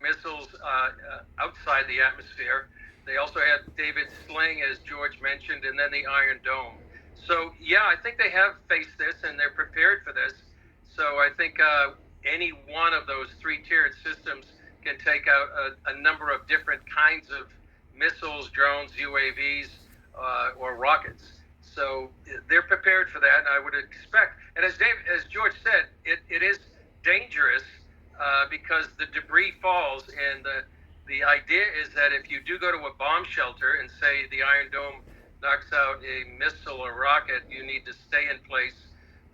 missiles outside the atmosphere. They also had David Sling, as George mentioned, and then the Iron Dome. So, yeah, I think they have faced this and they're prepared for this. So I think any one of those three-tiered systems can take out a number of different kinds of missiles, drones, UAVs, or rockets. So they're prepared for that, and I would expect. And as George said, it is dangerous because the debris falls, and the idea is that if you do go to a bomb shelter and say the Iron Dome knocks out a missile or rocket, you need to stay in place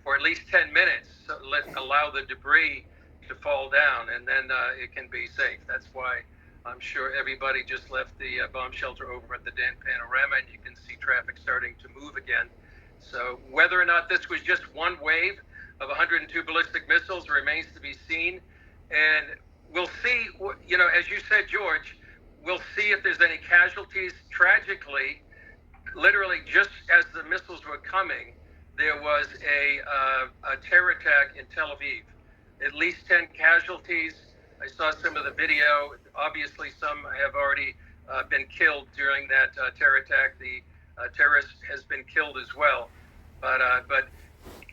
for at least 10 minutes. So allow the debris to fall down, and then it can be safe. That's why I'm sure everybody just left the bomb shelter over at the Dan Panorama, and you can see traffic starting to move again. So whether or not this was just one wave of 102 ballistic missiles remains to be seen. And we'll see, as you said, George, we'll see if there's any casualties. Tragically, literally just as the missiles were coming, there was a terror attack in Tel Aviv. At least 10 casualties. I saw some of the video. Obviously, some have already been killed during that terror attack. The terrorist has been killed as well. But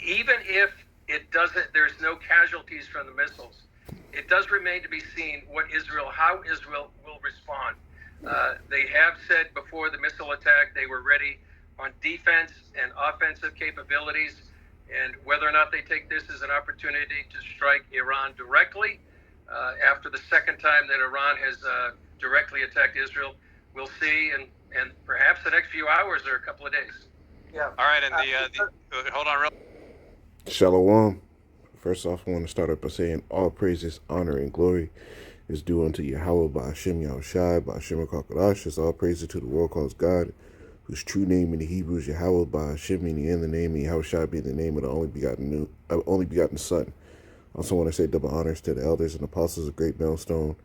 even if it doesn't, there's no casualties from the missiles. It does remain to be seen how Israel will respond. They have said before the missile attack they were ready on defense and offensive capabilities, and whether or not they take this as an opportunity to strike Iran directly after the second time that Iran has directly attacked Israel, we'll see, and perhaps the next few hours or a couple of days. Yeah. All right, and hold on real. Shalom. First off, I want to start up by saying all praises, honor, and glory is due unto Yahweh by Hashem Yahushai, by Hashem HaKadosh. It's all praises to the world calls God, whose true name in the Hebrew is Yahweh by Hashem, meaning in the name, and Yahushai being the name of the only begotten Son. Also want to say double honors to the elders and apostles of Great Millstone.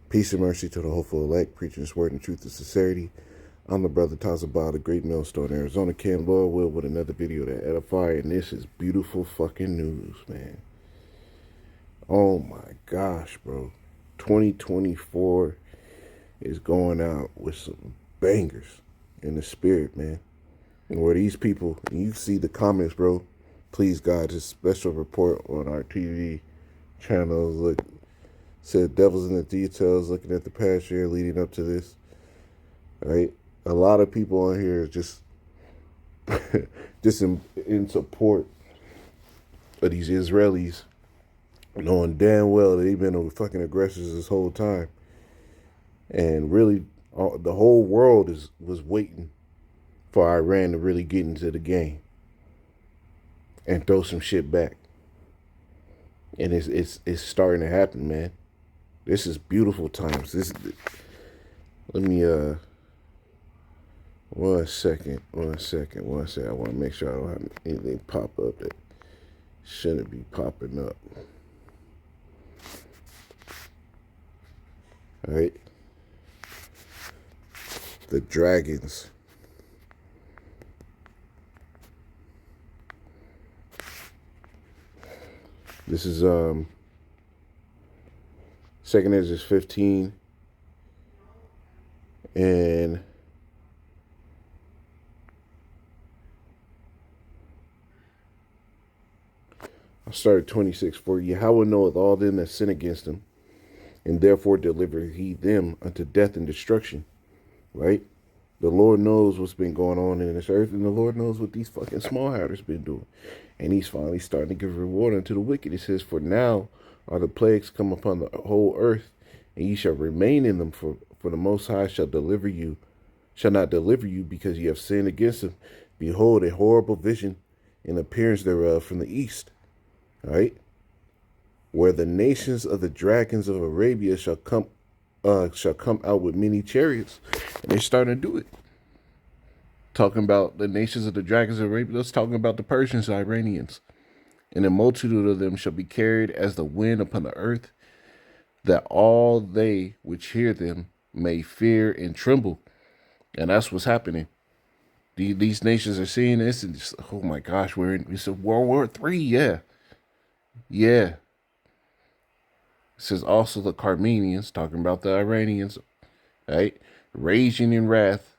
Peace and mercy to the hopeful elect, preaching His word in truth and sincerity. I'm the brother Tazabah, the Great Millstone, Arizona Ken, Lord will, with another video to edify, and this is beautiful fucking news, man. Oh my gosh, bro. 2024 is going out with some bangers in the spirit, man. And where these people, and you see the comments, bro, please God, this special report on our TV channels, look, said devils in the details, looking at the past year leading up to this, right? A lot of people on here just in support of these Israelis, knowing damn well that they've been fucking aggressors this whole time. And really, the whole world was waiting for Iran to really get into the game and throw some shit back. And it's starting to happen, man. This is beautiful times. Let me one second. I want to make sure I don't have anything pop up that shouldn't be popping up. All right. The dragons. This is 2nd Ezra 15, and I started 26. For Yahweh knoweth all them that sin against him, and therefore deliver he them unto death and destruction. Right? The Lord knows what's been going on in this earth, and the Lord knows what these fucking small hatters been doing. And he's finally starting to give reward unto the wicked. It says, for now are the plagues come upon the whole earth, and ye shall remain in them, for the Most High shall not deliver you, because ye have sinned against him. Behold, a horrible vision in appearance thereof from the east. All right? Where the nations of the dragons of Arabia shall come out with many chariots. And they're starting to do it. Talking about the nations of the dragons of Arabia. Let's talking about the Persians, the Iranians. And a multitude of them shall be carried as the wind upon the earth, that all they which hear them may fear and tremble. And that's what's happening. These nations are seeing this and just, oh my gosh, it's a World War III, yeah. It says also the Carmenians, talking about the Iranians, right? Raging in wrath,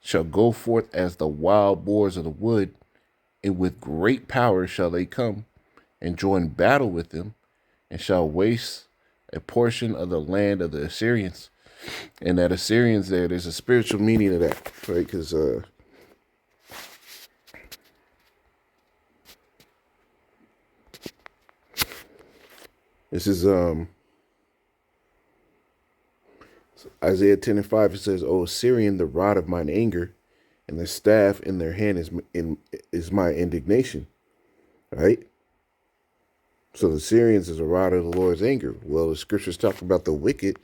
shall go forth as the wild boars of the wood, and with great power shall they come and join battle with them, and shall waste a portion of the land of the Assyrians. And that Assyrians there's a spiritual meaning of that, right? Because this is Isaiah 10:5. It says, "O Assyrian, the rod of mine anger, and the staff in their hand is my indignation." Right? So the Syrians is a rod of the Lord's anger. Well, the scriptures talk about the wicked.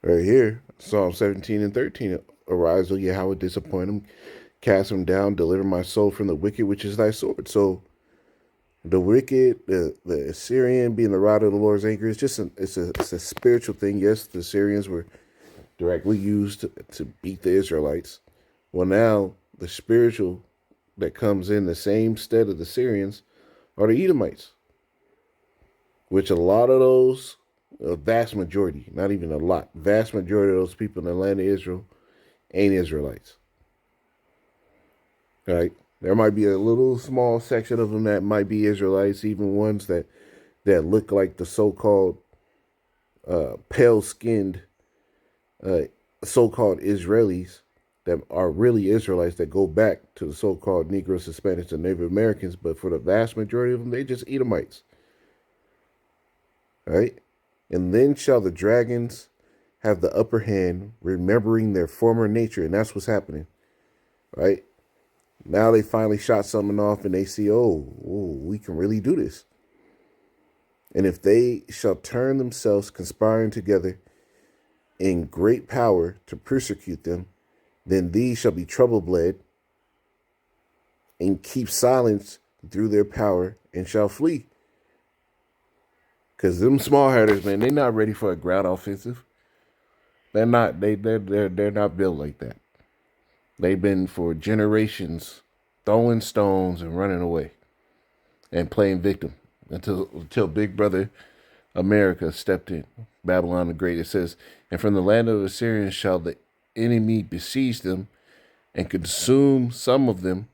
Right here, Psalm 17 and 13. Arise, O Yahweh, disappoint him, cast him down, deliver my soul from the wicked, which is thy sword. So the wicked, the Assyrian being the rod of the Lord's anger, it's a spiritual thing. Yes, the Assyrians were directly used to beat the Israelites. Well, now the spiritual that comes in the same stead of the Syrians are the Edomites, which a lot of those, a vast majority, not even a lot, vast majority of those people in the land of Israel ain't Israelites. Right? There might be a little small section of them that might be Israelites, even ones that look like the so-called pale-skinned so-called Israelis that are really Israelites that go back to the so-called Negroes, Hispanics, and Native Americans. But for the vast majority of them, they just Edomites. Right? And then shall the dragons have the upper hand, remembering their former nature. And that's what's happening. Right? Now they finally shot something off and they see, oh, we can really do this. And if they shall turn themselves conspiring together in great power to persecute them, then these shall be trouble bled and keep silence through their power and shall flee. Because them small headers, man, they're not ready for a ground offensive. They're not. They're not built like that. They've been for generations throwing stones and running away and playing victim until Big Brother America stepped in. Babylon the Great. It says, "And from the land of the Assyrians shall the enemy besiege them and consume some of them,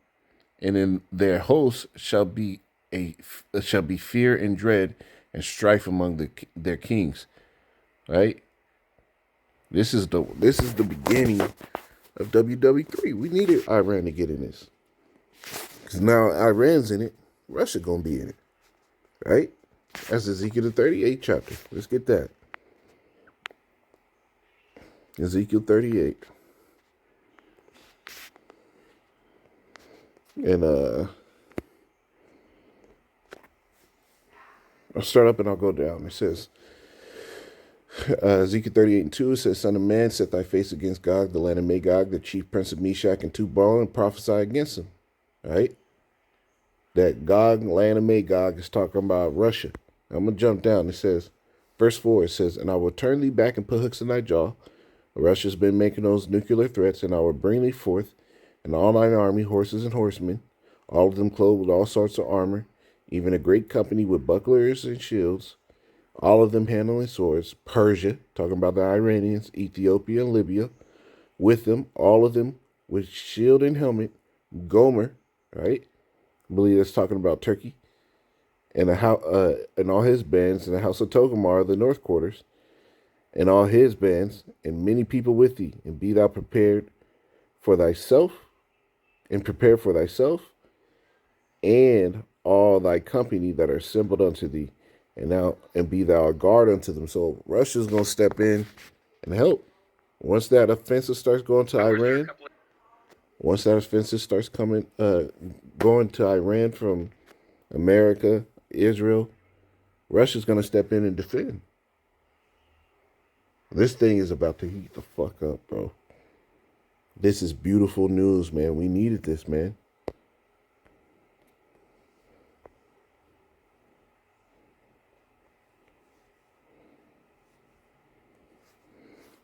and in their hosts shall be fear and dread and strife among their kings." Right? This is the beginning of WW3. We needed Iran to get in this. Because now Iran's in it, Russia gonna be in it. Right? That's Ezekiel the 38th chapter. Let's get that. Ezekiel 38. And I'll start up and I'll go down. It says, Ezekiel 38:2, it says, "Son of man, set thy face against Gog, the land of Magog, the chief prince of Meshach and Tubal, and prophesy against him." Right? That Gog, land of Magog, is talking about Russia. I'm going to jump down. It says, verse 4, it says, "And I will turn thee back and put hooks in thy jaw." Russia's been making those nuclear threats, "and I will bring thee forth, and all thine army, horses and horsemen, all of them clothed with all sorts of armor, even a great company with bucklers and shields, all of them handling swords. Persia," talking about the Iranians, "Ethiopia and Libya, with them, all of them with shield and helmet. Gomer," right? I believe that's talking about Turkey, "and and all his bands, and the house of Togomar, the north quarters, and all his bands, and many people with thee. And be thou prepared for thyself, and prepare for thyself, and all thy company that are assembled unto thee. And be thou a guard unto them." So Russia's gonna step in and help. Once that offensive starts going to Iran, once that offensive starts going to Iran from America, Israel, Russia's gonna step in and defend. This thing is about to heat the fuck up, bro. This is beautiful news, man. We needed this, man.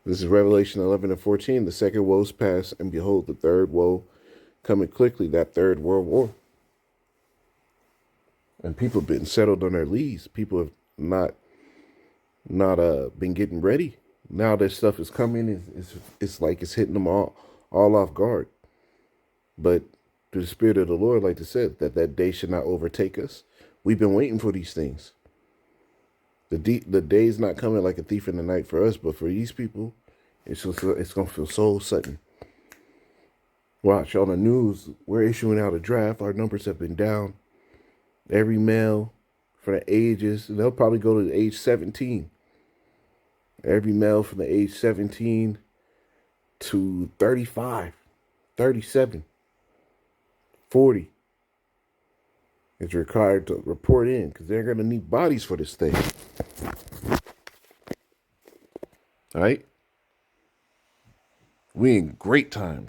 This is Revelation 11 and 14. The second woe is past, and behold, the third woe coming quickly, that third world war. And people have been settled on their leads. People have not been getting ready. Now that stuff is coming, it's like it's hitting them all off guard. But through the Spirit of the Lord, like I said, that day should not overtake us. We've been waiting for these things. The day's not coming like a thief in the night for us, but for these people, it's gonna feel so sudden. Watch on the news, we're issuing out a draft. Our numbers have been down. Every male for the ages, they'll probably go to the age 17. Every male from the age 17 to 35, 37, 40 is required to report in because they're going to need bodies for this thing. All right? We in great time.